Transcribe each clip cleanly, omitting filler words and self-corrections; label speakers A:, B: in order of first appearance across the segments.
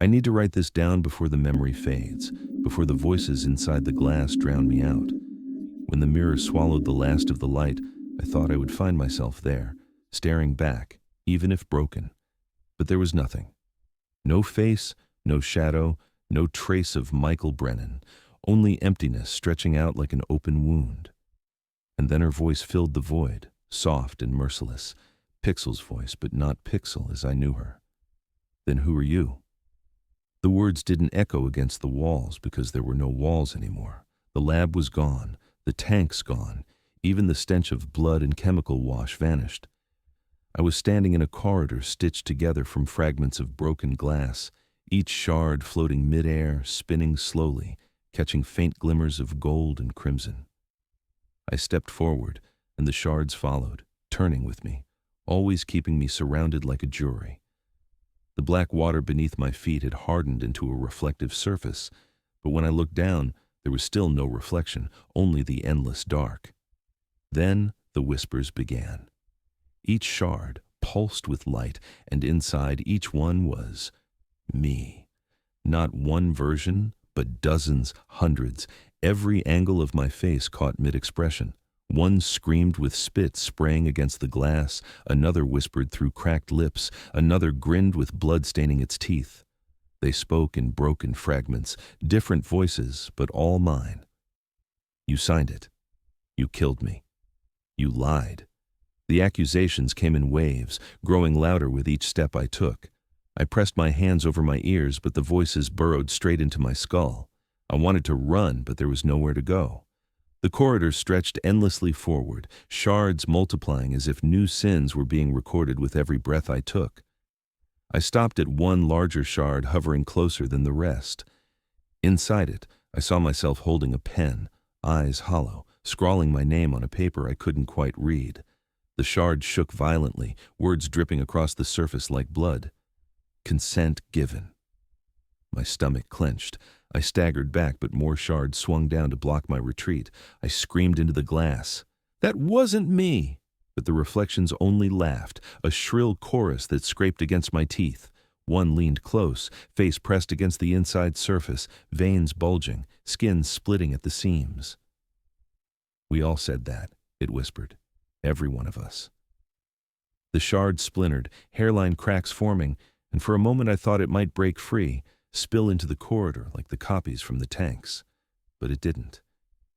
A: I need to write this down before the memory fades, before the voices inside the glass drown me out. When the mirror swallowed the last of the light, I thought I would find myself there, staring back, even if broken. But there was nothing. No face, no shadow, no trace of Michael Brennan, only emptiness stretching out like an open wound. And then her voice filled the void, soft and merciless. Pixel's voice, but not Pixel as I knew her. Then who are you? The words didn't echo against the walls because there were no walls anymore. The lab was gone, the tanks gone, even the stench of blood and chemical wash vanished. I was standing in a corridor stitched together from fragments of broken glass, each shard floating mid-air, spinning slowly, catching faint glimmers of gold and crimson. I stepped forward, and the shards followed, turning with me, always keeping me surrounded like a jury. The black water beneath my feet had hardened into a reflective surface, but when I looked down, there was still no reflection, only the endless dark. Then the whispers began. Each shard pulsed with light, and inside each one was me. Not one version, but dozens, hundreds. Every angle of my face caught mid-expression. One screamed with spit spraying against the glass, another whispered through cracked lips, another grinned with blood staining its teeth. They spoke in broken fragments, different voices, but all mine. You signed it. You killed me. You lied. The accusations came in waves, growing louder with each step I took. I pressed my hands over my ears, but the voices burrowed straight into my skull. I wanted to run, but there was nowhere to go. The corridor stretched endlessly forward, shards multiplying as if new sins were being recorded with every breath I took. I stopped at one larger shard hovering closer than the rest. Inside it, I saw myself holding a pen, eyes hollow, scrawling my name on a paper I couldn't quite read. The shard shook violently, words dripping across the surface like blood. Consent given. My stomach clenched. I staggered back, but more shards swung down to block my retreat. I screamed into the glass. That wasn't me! But the reflections only laughed, a shrill chorus that scraped against my teeth. One leaned close, face pressed against the inside surface, veins bulging, skin splitting at the seams. We all said that, it whispered. Every one of us. The shard splintered, hairline cracks forming, and for a moment I thought it might break free, spill into the corridor like the copies from the tanks. But it didn't.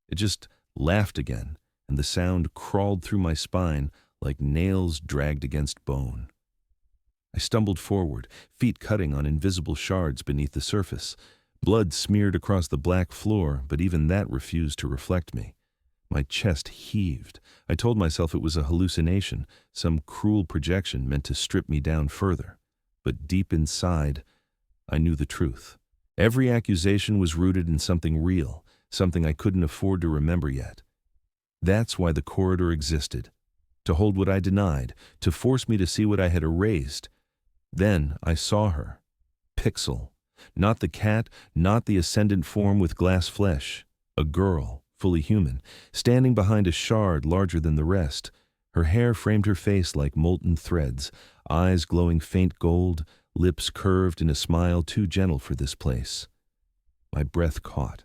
A: It just laughed again, and the sound crawled through my spine like nails dragged against bone. I stumbled forward, feet cutting on invisible shards beneath the surface. Blood smeared across the black floor, but even that refused to reflect me. My chest heaved. I told myself it was a hallucination, some cruel projection meant to strip me down further. But deep inside, I knew the truth. Every accusation was rooted in something real, something I couldn't afford to remember yet. That's why the corridor existed, to hold what I denied, to force me to see what I had erased. Then I saw her. Pixel. Not the cat, not the ascendant form with glass flesh. A girl, fully human, standing behind a shard larger than the rest. Her hair framed her face like molten threads, eyes glowing faint gold, lips curved in a smile too gentle for this place. My breath caught.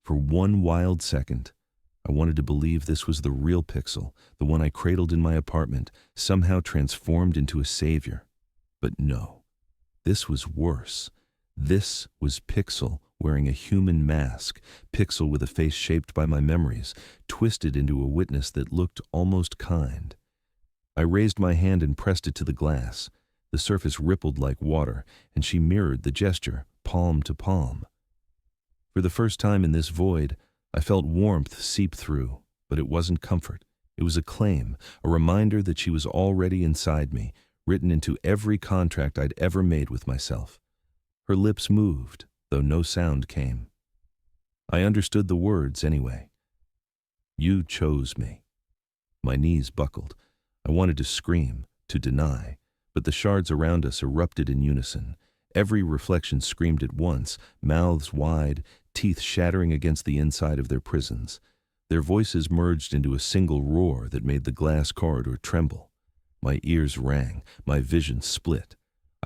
A: For one wild second, I wanted to believe this was the real Pixel, the one I cradled in my apartment, somehow transformed into a savior. But no, this was worse. This was Pixel wearing a human mask, Pixel with a face shaped by my memories, twisted into a witness that looked almost kind. I raised my hand and pressed it to the glass. The surface rippled like water, and she mirrored the gesture, palm to palm. For the first time in this void, I felt warmth seep through, but it wasn't comfort. It was a claim, a reminder that she was already inside me, written into every contract I'd ever made with myself. Her lips moved, though no sound came. I understood the words anyway. You chose me. My knees buckled. I wanted to scream, to deny, but the shards around us erupted in unison. Every reflection screamed at once, mouths wide, teeth shattering against the inside of their prisons. Their voices merged into a single roar that made the glass corridor tremble. My ears rang, my vision split.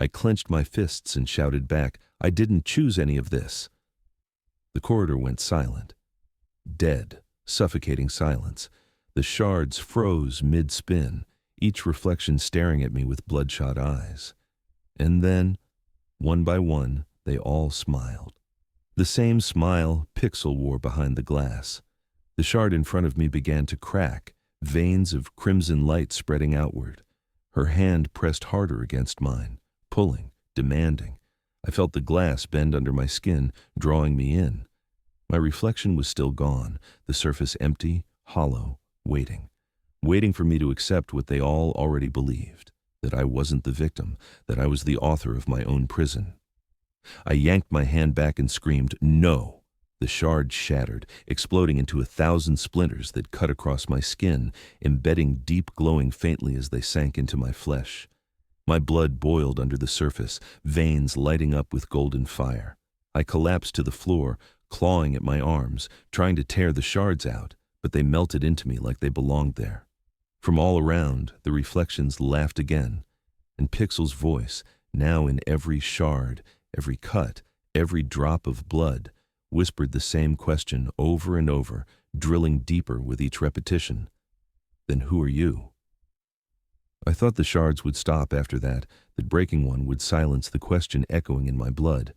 A: I clenched my fists and shouted back, "I didn't choose any of this." The corridor went silent. Dead, suffocating silence. The shards froze mid-spin, each reflection staring at me with bloodshot eyes. And then, one by one, they all smiled. The same smile Pixel wore behind the glass. The shard in front of me began to crack, veins of crimson light spreading outward. Her hand pressed harder against mine, pulling, demanding. I felt the glass bend under my skin, drawing me in. My reflection was still gone, the surface empty, hollow, waiting for me to accept what they all already believed, that I wasn't the victim, that I was the author of my own prison. I yanked my hand back and screamed, "No!" The shard shattered, exploding into 1,000 splinters that cut across my skin, embedding deep, glowing faintly as they sank into my flesh. My blood boiled under the surface, veins lighting up with golden fire. I collapsed to the floor, clawing at my arms, trying to tear the shards out, but they melted into me like they belonged there. From all around, the reflections laughed again, and Pixel's voice, now in every shard, every cut, every drop of blood, whispered the same question over and over, drilling deeper with each repetition. "Then who are you?" I thought the shards would stop after that breaking one would silence the question echoing in my blood.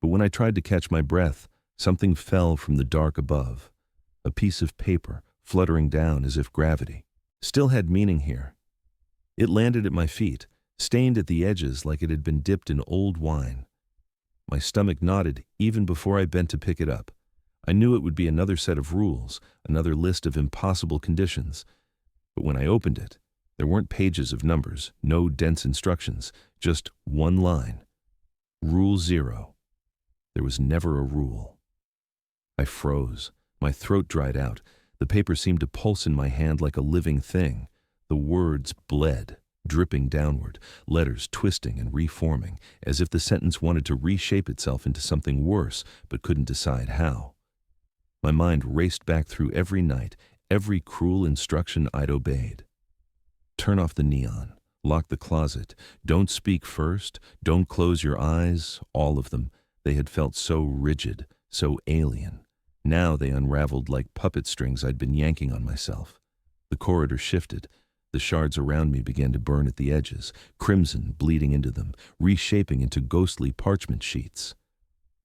A: But when I tried to catch my breath, something fell from the dark above. A piece of paper, fluttering down as if gravity still had meaning here. It landed at my feet, stained at the edges like it had been dipped in old wine. My stomach knotted even before I bent to pick it up. I knew it would be another set of rules, another list of impossible conditions. But when I opened it, there weren't pages of numbers, no dense instructions, just one line. Rule 0. There was never a rule. I froze. My throat dried out. The paper seemed to pulse in my hand like a living thing. The words bled, dripping downward, letters twisting and reforming, as if the sentence wanted to reshape itself into something worse, but couldn't decide how. My mind raced back through every night, every cruel instruction I'd obeyed. Turn off the neon, lock the closet, don't speak first, don't close your eyes, all of them. They had felt so rigid, so alien. Now they unraveled like puppet strings I'd been yanking on myself. The corridor shifted. The shards around me began to burn at the edges, crimson bleeding into them, reshaping into ghostly parchment sheets.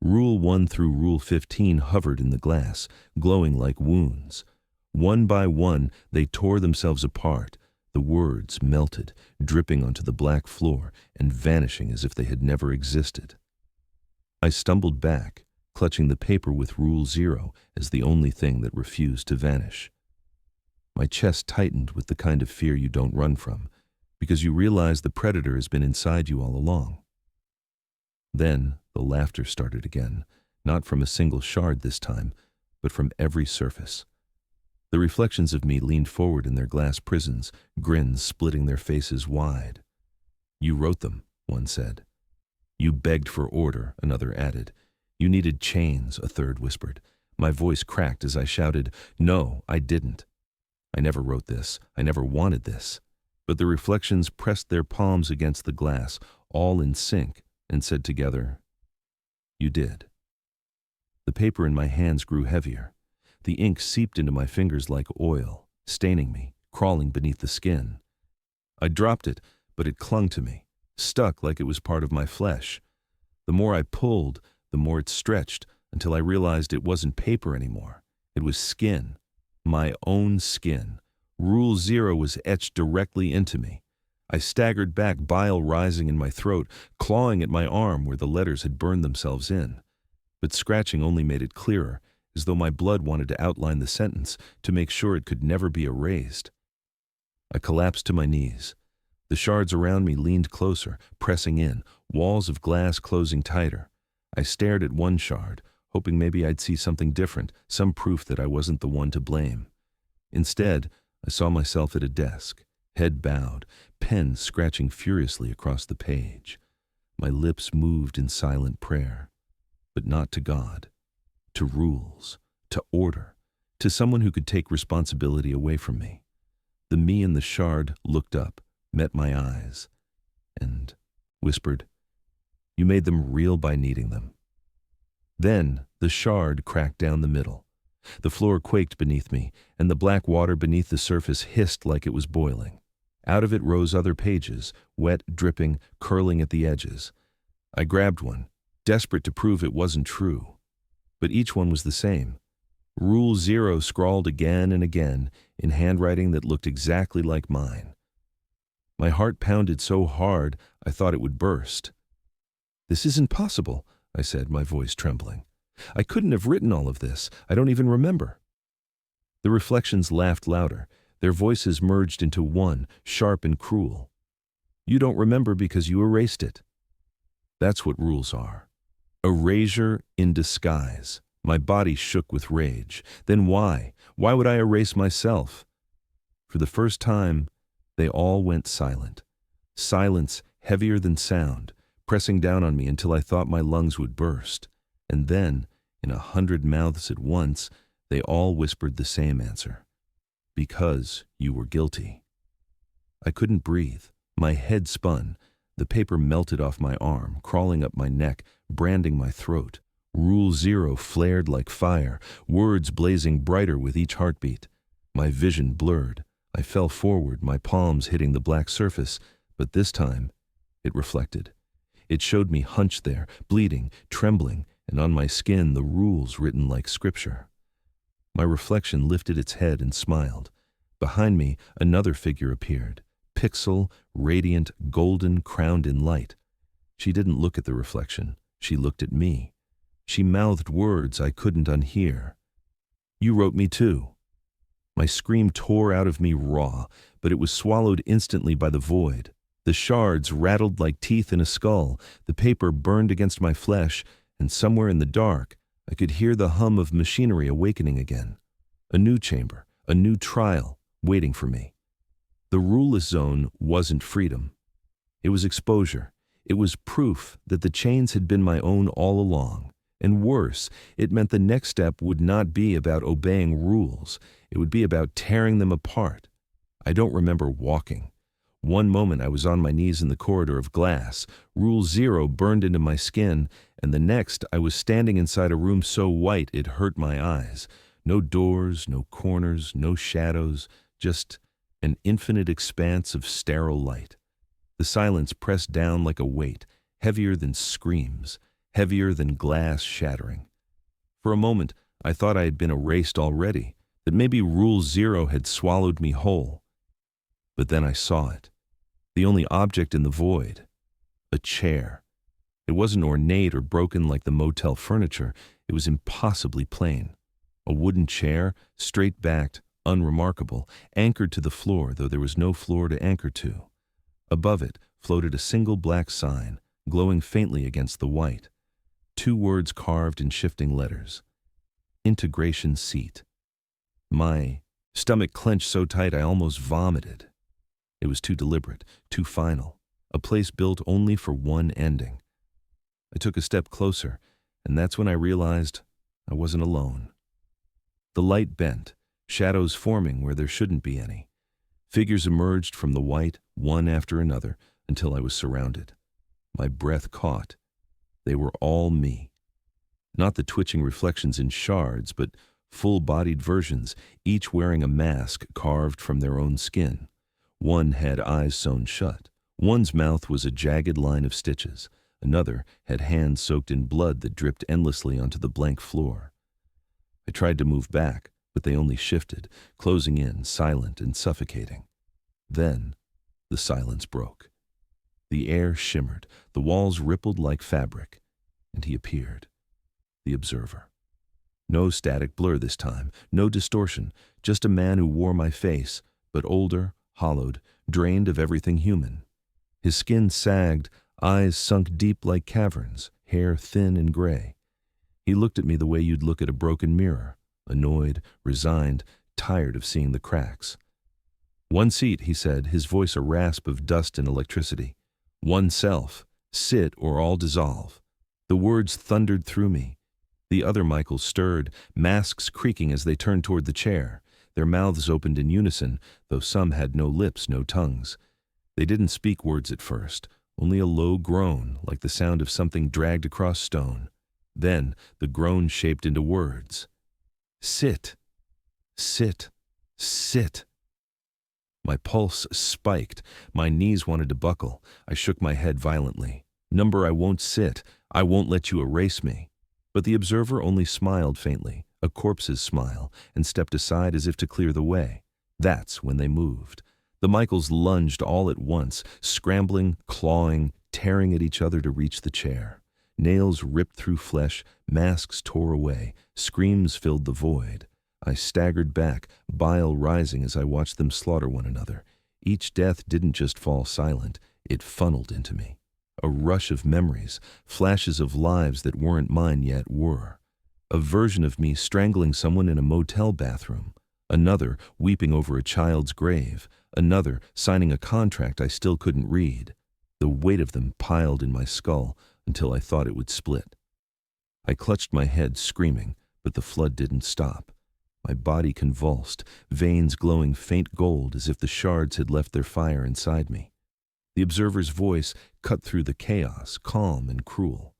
A: Rule 1 through Rule 15 hovered in the glass, glowing like wounds. One by one, they tore themselves apart. The words melted, dripping onto the black floor and vanishing as if they had never existed. I stumbled back, clutching the paper with Rule 0 as the only thing that refused to vanish. My chest tightened with the kind of fear you don't run from, because you realize the predator has been inside you all along. Then the laughter started again, not from a single shard this time, but from every surface. The reflections of me leaned forward in their glass prisons, grins splitting their faces wide. "You wrote them," one said. "You begged for order," another added. "You needed chains," a third whispered. My voice cracked as I shouted, "No, I didn't. I never wrote this. I never wanted this." But the reflections pressed their palms against the glass, all in sync, and said together, "You did." The paper in my hands grew heavier. The ink seeped into my fingers like oil, staining me, crawling beneath the skin. I dropped it, but it clung to me, stuck like it was part of my flesh. The more I pulled, the more it stretched, until I realized it wasn't paper anymore. It was skin. My own skin. Rule 0 was etched directly into me. I staggered back, bile rising in my throat, clawing at my arm where the letters had burned themselves in. But scratching only made it clearer, as though my blood wanted to outline the sentence to make sure it could never be erased. I collapsed to my knees. The shards around me leaned closer, pressing in, walls of glass closing tighter. I stared at one shard, hoping maybe I'd see something different, some proof that I wasn't the one to blame. Instead, I saw myself at a desk, head bowed, pen scratching furiously across the page. My lips moved in silent prayer, but not to God, to rules, to order, to someone who could take responsibility away from me. The me in the shard looked up, met my eyes, and whispered, You made them real by needing them. Then the shard cracked down the middle. The floor quaked beneath me, and the black water beneath the surface hissed like it was boiling. Out of it rose other pages, wet, dripping, curling at the edges. I grabbed one, desperate to prove it wasn't true. But each one was the same. Rule 0 scrawled again and again in handwriting that looked exactly like mine. My heart pounded so hard I thought it would burst. "This isn't possible," I said, my voice trembling. "I couldn't have written all of this. I don't even remember." The reflections laughed louder. Their voices merged into one, sharp and cruel. "You don't remember because you erased it." That's what rules are. Erasure in disguise. My body shook with rage. Then why? Why would I erase myself? For the first time, they all went silent. Silence heavier than sound, pressing down on me until I thought my lungs would burst. And then, in 100 mouths at once, they all whispered the same answer. "Because you were guilty." I couldn't breathe. My head spun. The paper melted off my arm, crawling up my neck, branding my throat. Rule 0 flared like fire, words blazing brighter with each heartbeat. My vision blurred. I fell forward, my palms hitting the black surface, but this time, it reflected. It showed me hunched there, bleeding, trembling, and on my skin the rules written like scripture. My reflection lifted its head and smiled. Behind me, another figure appeared. Pixel, radiant, golden, crowned in light. She didn't look at the reflection. She looked at me. She mouthed words I couldn't unhear. "You wrote me too." My scream tore out of me raw, but it was swallowed instantly by the void. The shards rattled like teeth in a skull, the paper burned against my flesh, and somewhere in the dark, I could hear the hum of machinery awakening again. A new chamber, a new trial, waiting for me. The ruleless zone wasn't freedom. It was exposure. It was proof that the chains had been my own all along. And worse, it meant the next step would not be about obeying rules. It would be about tearing them apart. I don't remember walking. One moment I was on my knees in the corridor of glass. Rule 0 burned into my skin, and the next I was standing inside a room so white it hurt my eyes. No doors, no corners, no shadows, just an infinite expanse of sterile light. The silence pressed down like a weight, heavier than screams, heavier than glass shattering. For a moment, I thought I had been erased already, that maybe Rule 0 had swallowed me whole. But then I saw it. The only object in the void. A chair. It wasn't ornate or broken like the motel furniture. It was impossibly plain. A wooden chair, straight-backed, unremarkable, anchored to the floor, though there was no floor to anchor to. Above it floated a single black sign, glowing faintly against the white. 2 words carved in shifting letters. Integration seat. My stomach clenched so tight I almost vomited. It was too deliberate, too final, a place built only for one ending. I took a step closer, and that's when I realized I wasn't alone. The light bent, shadows forming where there shouldn't be any. Figures emerged from the white, one after another, until I was surrounded. My breath caught. They were all me. Not the twitching reflections in shards, but full-bodied versions, each wearing a mask carved from their own skin. One had eyes sewn shut. One's mouth was a jagged line of stitches. Another had hands soaked in blood that dripped endlessly onto the blank floor. I tried to move back, but they only shifted, closing in, silent and suffocating. Then, the silence broke. The air shimmered, the walls rippled like fabric, and he appeared. The observer. No static blur this time, no distortion, just a man who wore my face, but older, hollowed, drained of everything human. His skin sagged, eyes sunk deep like caverns, hair thin and gray. He looked at me the way you'd look at a broken mirror, annoyed, resigned, tired of seeing the cracks. "One seat," he said, his voice a rasp of dust and electricity. "One self. Sit or all dissolve." The words thundered through me. The other Michaels stirred, masks creaking as they turned toward the chair. Their mouths opened in unison, though some had no lips, no tongues. They didn't speak words at first, Only a low groan, like the sound of something dragged across stone. Then the groan shaped into words. Sit, sit, sit. My pulse spiked. My knees wanted to buckle. I shook my head violently. Number, I won't sit. I won't let you erase me. But the observer only smiled faintly, a corpse's smile, and stepped aside as if to clear the way. That's when they moved. The Michaels lunged all at once, scrambling, clawing, tearing at each other to reach the chair. Nails ripped through flesh, masks tore away, screams filled the void. I staggered back, bile rising as I watched them slaughter one another. Each death didn't just fall silent, it funneled into me. A rush of memories, flashes of lives that weren't mine yet were. A version of me strangling someone in a motel bathroom. Another weeping over a child's grave. Another signing a contract I still couldn't read. The weight of them piled in my skull until I thought it would split. I clutched my head, screaming, but the flood didn't stop. My body convulsed, veins glowing faint gold as if the shards had left their fire inside me. The observer's voice cut through the chaos, calm and cruel.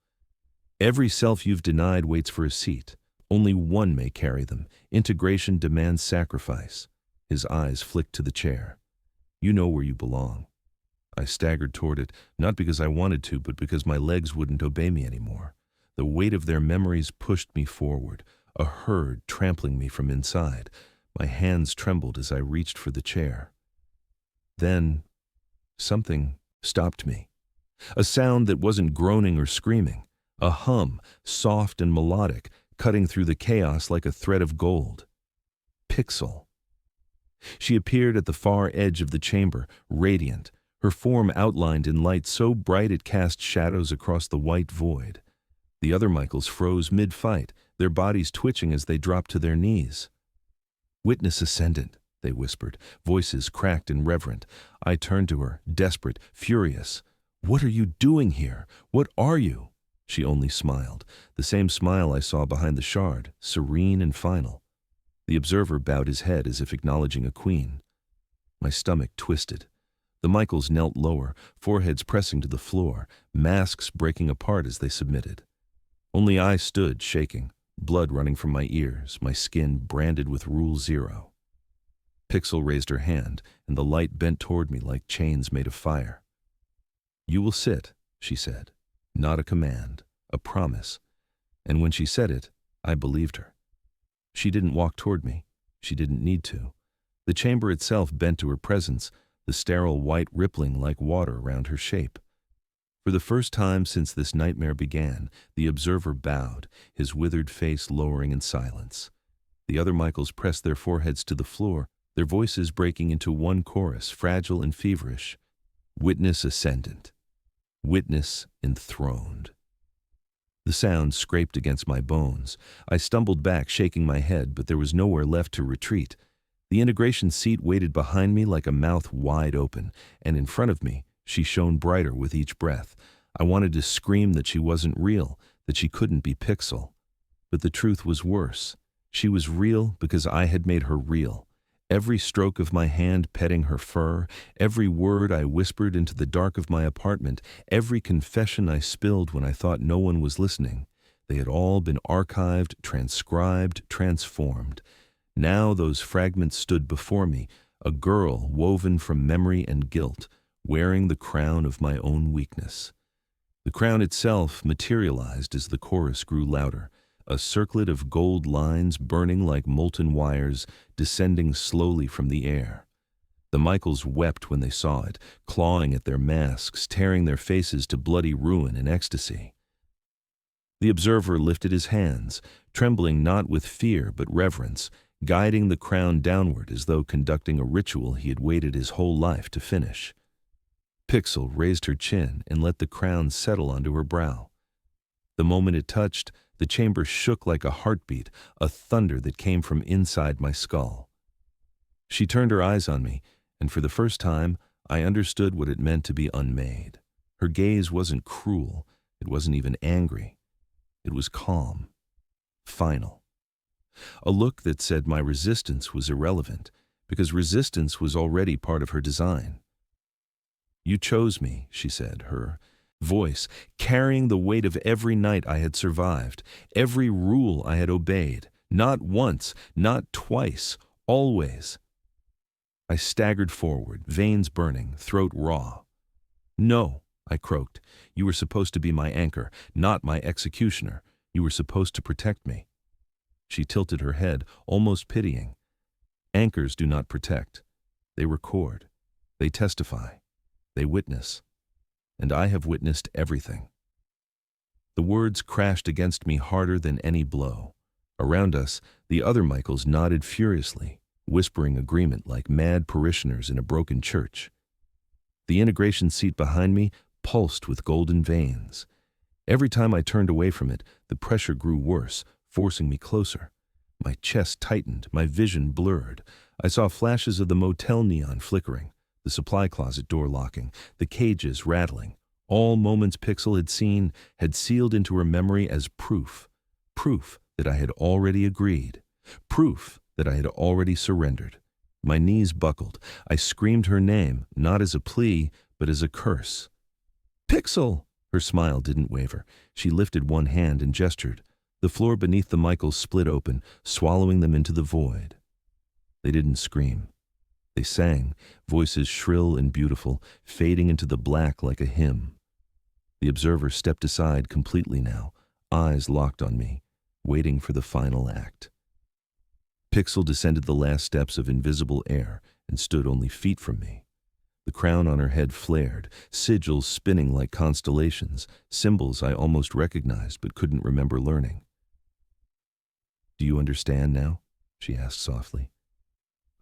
A: Every self you've denied waits for a seat. Only one may carry them. Integration demands sacrifice. His eyes flicked to the chair. You know where you belong. I staggered toward it, not because I wanted to, but because my legs wouldn't obey me anymore. The weight of their memories pushed me forward, a herd trampling me from inside. My hands trembled as I reached for the chair. Then something stopped me. A sound that wasn't groaning or screaming. A hum, soft and melodic, cutting through the chaos like a thread of gold. Pixel. She appeared at the far edge of the chamber, radiant, her form outlined in light so bright it cast shadows across the white void. The other Michaels froze mid-fight, their bodies twitching as they dropped to their knees. Witness Ascendant, they whispered, voices cracked and reverent. I turned to her, desperate, furious. What are you doing here? What are you? She only smiled, the same smile I saw behind the shard, serene and final. The observer bowed his head as if acknowledging a queen. My stomach twisted. The Michaels knelt lower, foreheads pressing to the floor, masks breaking apart as they submitted. Only I stood, shaking, blood running from my ears, my skin branded with Rule 0. Pixel raised her hand, and the light bent toward me like chains made of fire. You will sit, she said. Not a command, a promise. And when she said it, I believed her. She didn't walk toward me. She didn't need to. The chamber itself bent to her presence, the sterile white rippling like water around her shape. For the first time since this nightmare began, the observer bowed, his withered face lowering in silence. The other Michaels pressed their foreheads to the floor, their voices breaking into one chorus, fragile and feverish. Witness Ascendant. Witness enthroned. The sound scraped against my bones. I stumbled back, shaking my head, but there was nowhere left to retreat. The integration seat waited behind me like a mouth wide open, and in front of me, she shone brighter with each breath. I wanted to scream that she wasn't real, that she couldn't be Pixel. But the truth was worse. She was real because I had made her real. Every stroke of my hand petting her fur, every word I whispered into the dark of my apartment, every confession I spilled when I thought no one was listening, they had all been archived, transcribed, transformed. Now those fragments stood before me, a girl woven from memory and guilt, wearing the crown of my own weakness. The crown itself materialized as the chorus grew louder, a circlet of gold lines burning like molten wires, descending slowly from the air. The Michaels wept when they saw it, clawing at their masks, tearing their faces to bloody ruin and ecstasy. The observer lifted his hands, trembling not with fear but reverence, guiding the crown downward as though conducting a ritual he had waited his whole life to finish. Pixel raised her chin and let the crown settle onto her brow. The moment it touched, the chamber shook like a heartbeat, a thunder that came from inside my skull. She turned her eyes on me, and for the first time, I understood what it meant to be unmade. Her gaze wasn't cruel, it wasn't even angry. It was calm, final. A look that said my resistance was irrelevant, because resistance was already part of her design. You chose me, she said, her voice carrying the weight of every night I had survived, every rule I had obeyed, not once, not twice, always. I staggered forward, veins burning, throat raw. No, I croaked. You were supposed to be my anchor, not my executioner. You were supposed to protect me. She tilted her head, almost pitying. Anchors do not protect. They record. They testify. They witness. And I have witnessed everything. The words crashed against me harder than any blow. Around us, the other Michaels nodded furiously, whispering agreement like mad parishioners in a broken church. The integration seat behind me pulsed with golden veins. Every time I turned away from it, the pressure grew worse, forcing me closer. My chest tightened, my vision blurred. I saw flashes of the motel neon flickering, the supply closet door locking, the cages rattling. All moments Pixel had seen had sealed into her memory as proof. Proof that I had already agreed. Proof that I had already surrendered. My knees buckled. I screamed her name, not as a plea, but as a curse. Pixel! Her smile didn't waver. She lifted one hand and gestured. The floor beneath the Michaels split open, swallowing them into the void. They didn't scream. They sang, voices shrill and beautiful, fading into the black like a hymn. The observer stepped aside completely now, eyes locked on me, waiting for the final act. Pixel descended the last steps of invisible air and stood only feet from me. The crown on her head flared, sigils spinning like constellations, symbols I almost recognized but couldn't remember learning. Do you understand now? She asked softly.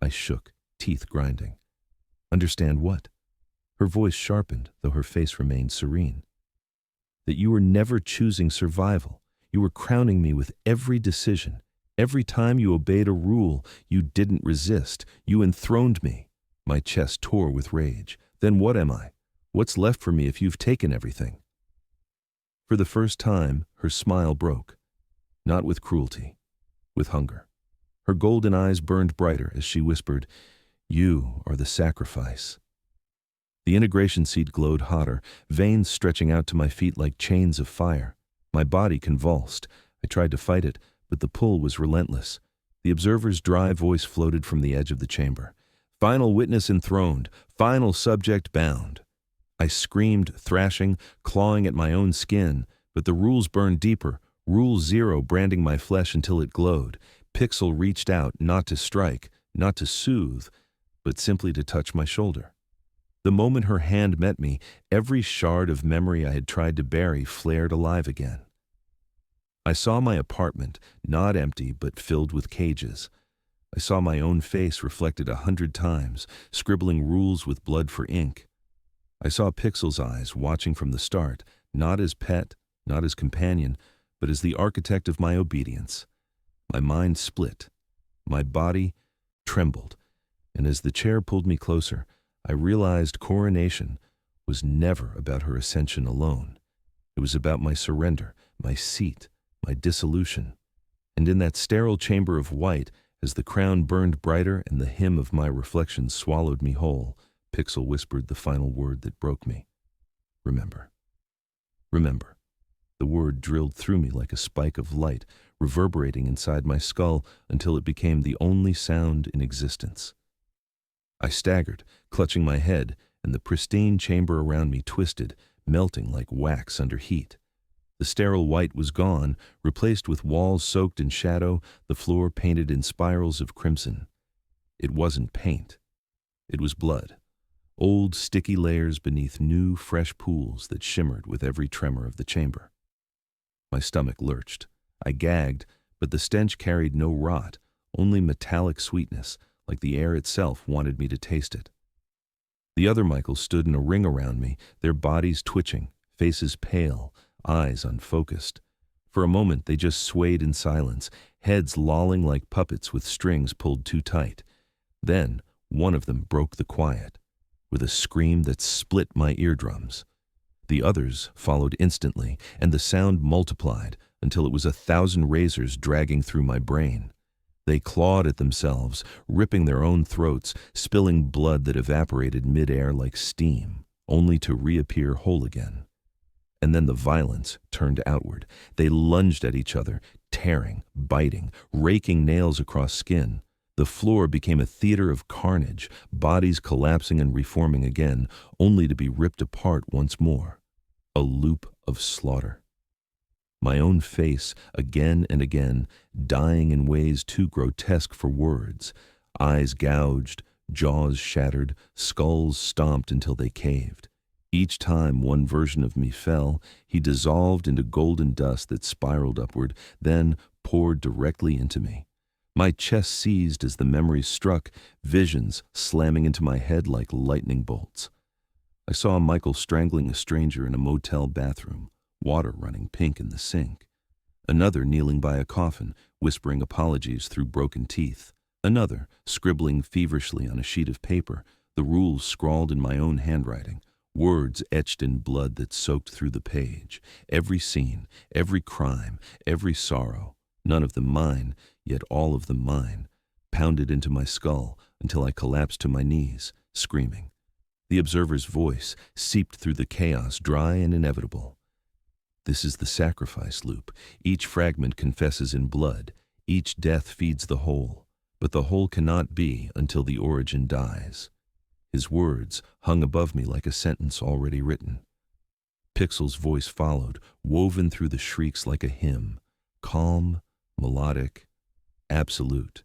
A: I shook, teeth grinding. Understand what? Her voice sharpened, though her face remained serene. That you were never choosing survival. You were crowning me with every decision. Every time you obeyed a rule, you didn't resist. You enthroned me. My chest tore with rage. Then what am I? What's left for me if you've taken everything? For the first time, her smile broke. Not with cruelty, with hunger. Her golden eyes burned brighter as she whispered, You are the sacrifice. The integration seat glowed hotter, veins stretching out to my feet like chains of fire. My body convulsed. I tried to fight it, but the pull was relentless. The observer's dry voice floated from the edge of the chamber. Final witness enthroned, final subject bound. I screamed, thrashing, clawing at my own skin, but the rules burned deeper, Rule 0 branding my flesh until it glowed. Pixel reached out, not to strike, not to soothe, but simply to touch my shoulder. The moment her hand met me, every shard of memory I had tried to bury flared alive again. I saw my apartment, not empty but filled with cages. I saw my own face reflected 100 times, scribbling rules with blood for ink. I saw Pixel's eyes watching from the start, not as pet, not as companion, but as the architect of my obedience. My mind split. My body trembled, and as the chair pulled me closer, I realized coronation was never about her ascension alone. It was about my surrender, my seat, my dissolution. And in that sterile chamber of white, as the crown burned brighter and the hymn of my reflections swallowed me whole, Pixel whispered the final word that broke me. Remember. Remember. The word drilled through me like a spike of light, reverberating inside my skull until it became the only sound in existence. I staggered, clutching my head, and the pristine chamber around me twisted, melting like wax under heat. The sterile white was gone, replaced with walls soaked in shadow, the floor painted in spirals of crimson. It wasn't paint. It was blood. Old, sticky layers beneath new, fresh pools that shimmered with every tremor of the chamber. My stomach lurched. I gagged, but the stench carried no rot, only metallic sweetness, like the air itself wanted me to taste it. The other Michaels stood in a ring around me, their bodies twitching, faces pale, eyes unfocused. For a moment they just swayed in silence, heads lolling like puppets with strings pulled too tight. Then one of them broke the quiet, with a scream that split my eardrums. The others followed instantly, and the sound multiplied until it was 1,000 razors dragging through my brain. They clawed at themselves, ripping their own throats, spilling blood that evaporated mid-air like steam. only to reappear whole again. And then the violence turned outward. They lunged at each other, tearing, biting, raking nails across skin. The floor became a theater of carnage, bodies collapsing and reforming again, only to be ripped apart once more. A loop of slaughter. My own face, again and again, dying in ways too grotesque for words. Eyes gouged, jaws shattered, skulls stomped until they caved. Each time one version of me fell, he dissolved into golden dust that spiraled upward, then poured directly into me. My chest seized as the memories struck, visions slamming into my head like lightning bolts. I saw Michael strangling a stranger in a motel bathroom, water running pink in the sink. Another kneeling by a coffin, whispering apologies through broken teeth. Another scribbling feverishly on a sheet of paper, the rules scrawled in my own handwriting, words etched in blood that soaked through the page. Every scene, every crime, every sorrow, none of them mine, yet all of them mine, pounded into my skull until I collapsed to my knees, screaming. The observer's voice seeped through the chaos, dry and inevitable. This is the sacrifice loop. Each fragment confesses in blood. Each death feeds the whole. But the whole cannot be until the origin dies. His words hung above me like a sentence already written. Pixel's voice followed, woven through the shrieks like a hymn. Calm, melodic, absolute.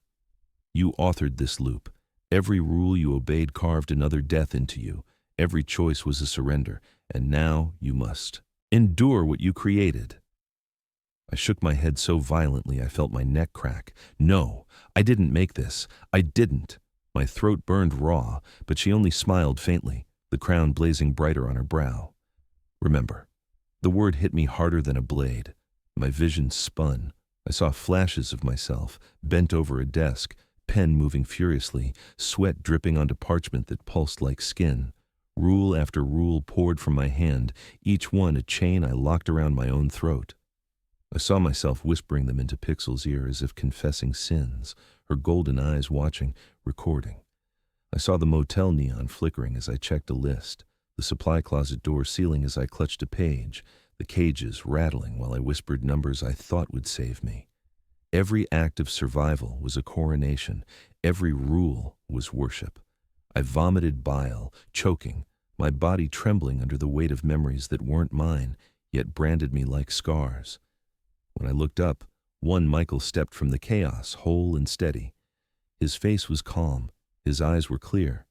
A: You authored this loop. Every rule you obeyed carved another death into you. Every choice was a surrender, and now you must endure what you created. I shook my head so violently I felt my neck crack. No, I didn't make this. I didn't. My throat burned raw, but she only smiled faintly, the crown blazing brighter on her brow. Remember. The word hit me harder than a blade. My vision spun. I saw flashes of myself, bent over a desk, pen moving furiously, sweat dripping onto parchment that pulsed like skin. Rule after rule poured from my hand, each one a chain I locked around my own throat. I saw myself whispering them into Pixel's ear as if confessing sins, her golden eyes watching, recording. I saw the motel neon flickering as I checked a list, the supply closet door sealing as I clutched a page, the cages rattling while I whispered numbers I thought would save me. Every act of survival was a coronation. Every rule was worship. I vomited bile, choking, my body trembling under the weight of memories that weren't mine, yet branded me like scars. When I looked up, one Michael stepped from the chaos, whole and steady. His face was calm, his eyes were clear.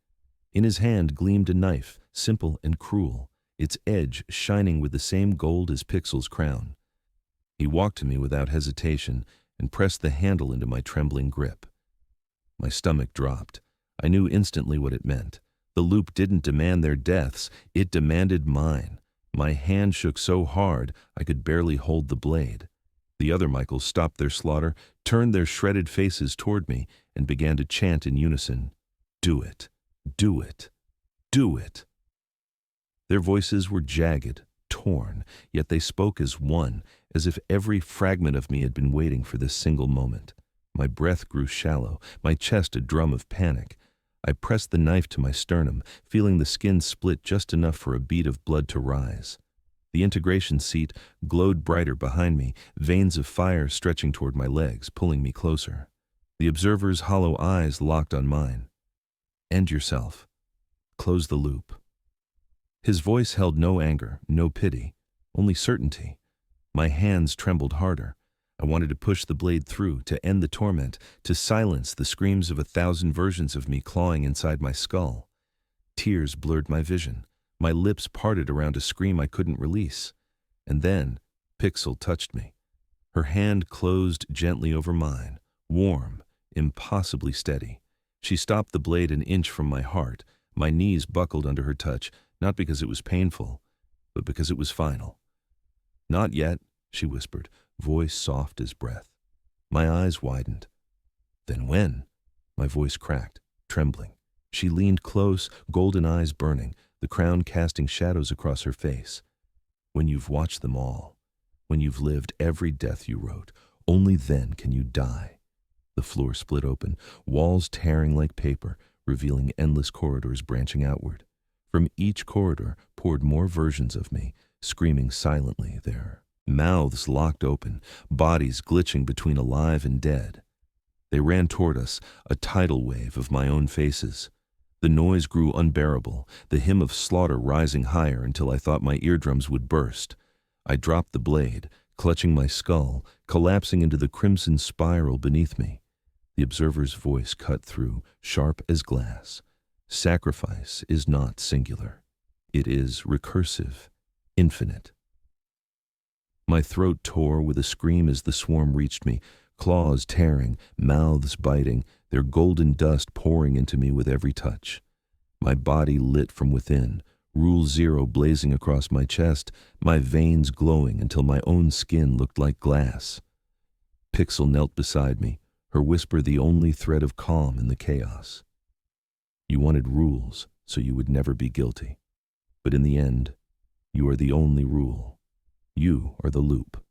A: In his hand gleamed a knife, simple and cruel, its edge shining with the same gold as Pixel's crown. He walked to me without hesitation and pressed the handle into my trembling grip. My stomach dropped. I knew instantly what it meant. The loop didn't demand their deaths, it demanded mine. My hand shook so hard I could barely hold the blade. The other Michaels stopped their slaughter, turned their shredded faces toward me, and began to chant in unison, "Do it, do it, do it." Their voices were jagged, torn, yet they spoke as one, as if every fragment of me had been waiting for this single moment. My breath grew shallow, my chest a drum of panic. I pressed the knife to my sternum, feeling the skin split just enough for a bead of blood to rise. The integration seat glowed brighter behind me, veins of fire stretching toward my legs, pulling me closer. The observer's hollow eyes locked on mine. "End yourself. Close the loop." His voice held no anger, no pity, only certainty. My hands trembled harder. I wanted to push the blade through, to end the torment, to silence the screams of 1,000 versions of me clawing inside my skull. Tears blurred my vision. My lips parted around a scream I couldn't release. And then, Pixel touched me. Her hand closed gently over mine, warm, impossibly steady. She stopped the blade an inch from my heart. My knees buckled under her touch, not because it was painful, but because it was final. "Not yet," she whispered, voice soft as breath. My eyes widened. "Then when?" My voice cracked, trembling. She leaned close, golden eyes burning, the crown casting shadows across her face. "When you've watched them all, when you've lived every death you wrote, only then can you die." The floor split open, walls tearing like paper, revealing endless corridors branching outward. From each corridor poured more versions of me, screaming silently, their mouths locked open, bodies glitching between alive and dead. They ran toward us, a tidal wave of my own faces. The noise grew unbearable, the hymn of slaughter rising higher until I thought my eardrums would burst. I dropped the blade, clutching my skull, collapsing into the crimson spiral beneath me. The observer's voice cut through, sharp as glass. Sacrifice is not singular. It is recursive, infinite. My throat tore with a scream as the swarm reached me, claws tearing, mouths biting, their golden dust pouring into me with every touch. My body lit from within, Rule 0 blazing across my chest, my veins glowing until my own skin looked like glass. Pixel knelt beside me, her whisper the only thread of calm in the chaos. You wanted rules so you would never be guilty. But in the end, you are the only rule. You are the loop,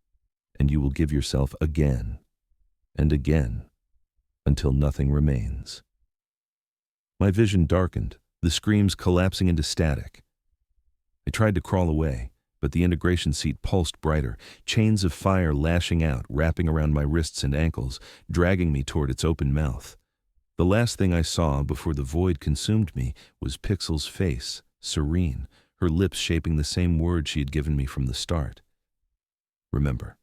A: and you will give yourself again and again until nothing remains. My vision darkened, the screams collapsing into static. I tried to crawl away, but the integration seat pulsed brighter, chains of fire lashing out, wrapping around my wrists and ankles, dragging me toward its open mouth. The last thing I saw before the void consumed me was Pixel's face, serene, her lips shaping the same word she had given me from the start. Remember.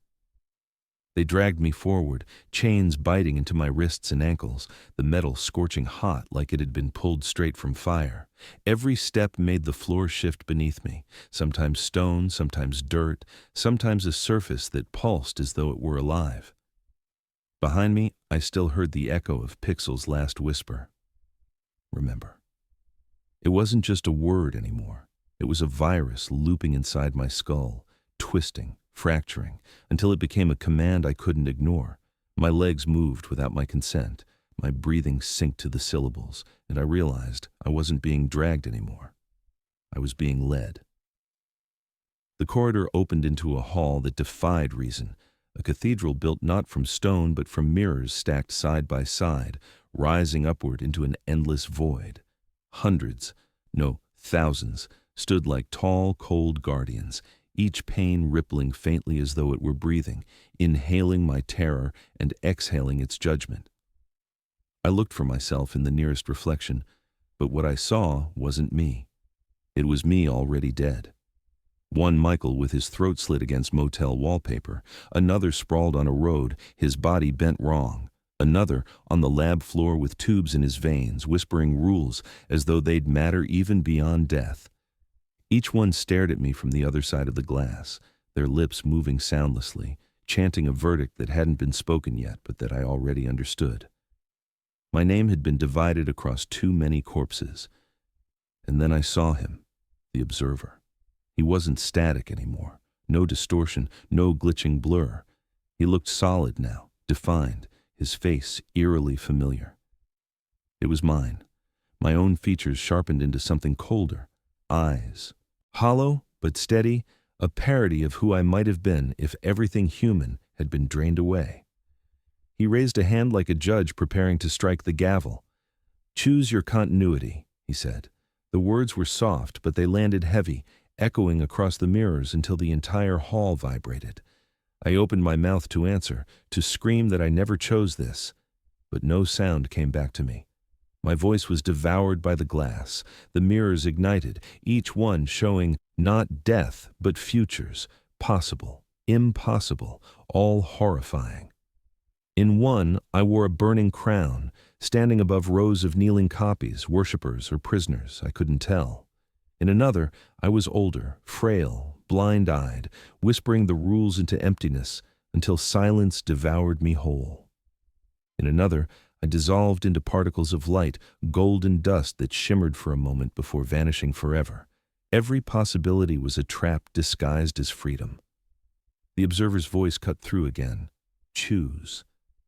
A: They dragged me forward, chains biting into my wrists and ankles, the metal scorching hot like it had been pulled straight from fire. Every step made the floor shift beneath me, sometimes stone, sometimes dirt, sometimes a surface that pulsed as though it were alive. Behind me, I still heard the echo of Pixel's last whisper. Remember. It wasn't just a word anymore. It was a virus looping inside my skull, twisting, fracturing, until it became a command I couldn't ignore. My legs moved without my consent. My breathing synced to the syllables, and I realized I wasn't being dragged anymore. I was being led. The corridor opened into a hall that defied reason, a cathedral built not from stone but from mirrors stacked side by side, rising upward into an endless void. Hundreds, no, thousands, stood like tall, cold guardians, each pane rippling faintly as though it were breathing, inhaling my terror and exhaling its judgment. I looked for myself in the nearest reflection, but what I saw wasn't me. It was me already dead. One Michael with his throat slit against motel wallpaper, another sprawled on a road, his body bent wrong, another on the lab floor with tubes in his veins, whispering rules as though they'd matter even beyond death. Each one stared at me from the other side of the glass, their lips moving soundlessly, chanting a verdict that hadn't been spoken yet, but that I already understood. My name had been divided across too many corpses. And then I saw him, the observer. He wasn't static anymore, no distortion, no glitching blur. He looked solid now, defined, his face eerily familiar. It was mine, my own features sharpened into something colder, eyes. Hollow, but steady, a parody of who I might have been if everything human had been drained away. He raised a hand like a judge preparing to strike the gavel. "Choose your continuity," he said. The words were soft, but they landed heavy, echoing across the mirrors until the entire hall vibrated. I opened my mouth to answer, to scream that I never chose this, but no sound came back to me. My voice was devoured by the glass. The mirrors ignited, each one showing not death, but futures, possible, impossible, all horrifying. In one, I wore a burning crown, standing above rows of kneeling copies, worshippers or prisoners, I couldn't tell. In another, I was older, frail, blind-eyed, whispering the rules into emptiness until silence devoured me whole. In another, I dissolved into particles of light, golden dust that shimmered for a moment before vanishing forever. Every possibility was a trap disguised as freedom. The observer's voice cut through again. Choose.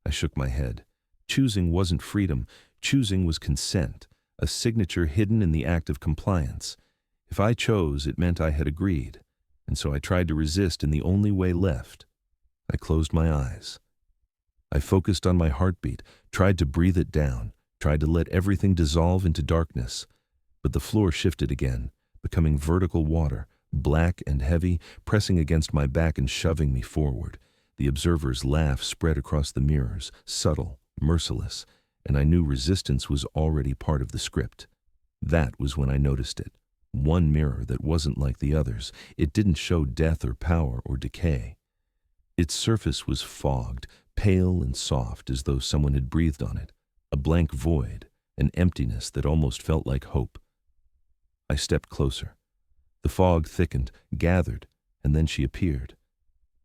A: I shook my head. Choosing wasn't freedom. Choosing was consent, a signature hidden in the act of compliance. If I chose, it meant I had agreed, and so I tried to resist in the only way left. I closed my eyes. I focused on my heartbeat, tried to breathe it down, tried to let everything dissolve into darkness. But the floor shifted again, becoming vertical water, black and heavy, pressing against my back and shoving me forward. The observer's laugh spread across the mirrors, subtle, merciless, and I knew resistance was already part of the script. That was when I noticed it. One mirror that wasn't like the others. It didn't show death or power or decay. Its surface was fogged, pale and soft, as though someone had breathed on it. A blank void, an emptiness that almost felt like hope. I stepped closer. The fog thickened, gathered, and then she appeared.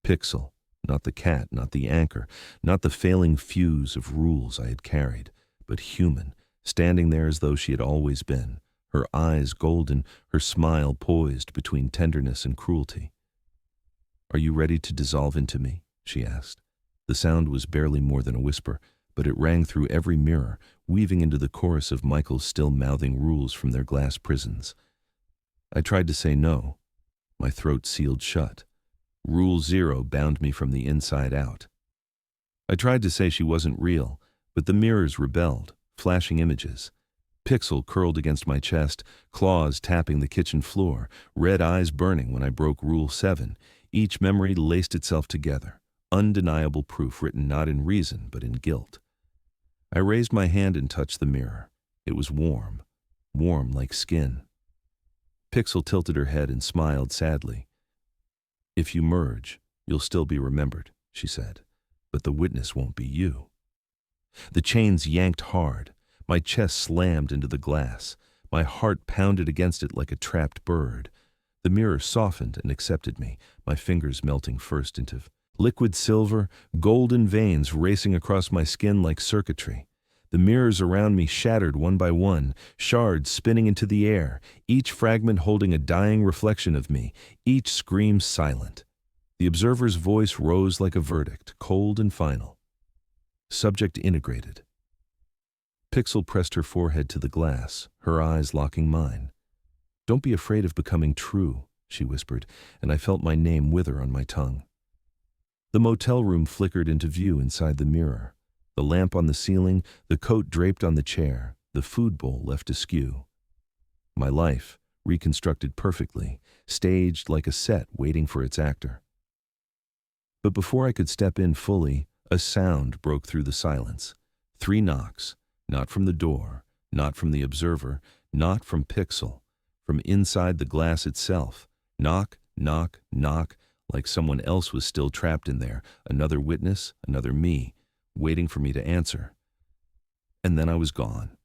A: Pixel, not the cat, not the anchor, not the failing fuse of rules I had carried, but human, standing there as though she had always been, her eyes golden, her smile poised between tenderness and cruelty. "Are you ready to dissolve into me?" she asked. The sound was barely more than a whisper, but it rang through every mirror, weaving into the chorus of Michaels still mouthing rules from their glass prisons. I tried to say no. My throat sealed shut. Rule 0 bound me from the inside out. I tried to say she wasn't real, but the mirrors rebelled, flashing images. Pixel curled against my chest, claws tapping the kitchen floor, red eyes burning when I broke Rule 7. Each memory laced itself together, undeniable proof written not in reason but in guilt. I raised my hand and touched the mirror. It was warm, warm like skin. Pixel tilted her head and smiled sadly. "If you merge, you'll still be remembered," she said, "but the witness won't be you." The chains yanked hard. My chest slammed into the glass. My heart pounded against it like a trapped bird. The mirror softened and accepted me, my fingers melting first into liquid silver, golden veins racing across my skin like circuitry. The mirrors around me shattered one by one, shards spinning into the air, each fragment holding a dying reflection of me, each scream silent. The observer's voice rose like a verdict, cold and final. Subject integrated. Pixel pressed her forehead to the glass, her eyes locking mine. "Don't be afraid of becoming true," she whispered, and I felt my name wither on my tongue. The motel room flickered into view inside the mirror. The lamp on the ceiling, the coat draped on the chair, the food bowl left askew. My life, reconstructed perfectly, staged like a set waiting for its actor. But before I could step in fully, a sound broke through the silence. 3 knocks, not from the door, not from the observer, not from Pixel, from inside the glass itself. Knock, knock, knock, like someone else was still trapped in there, another witness, another me, waiting for me to answer. And then I was gone.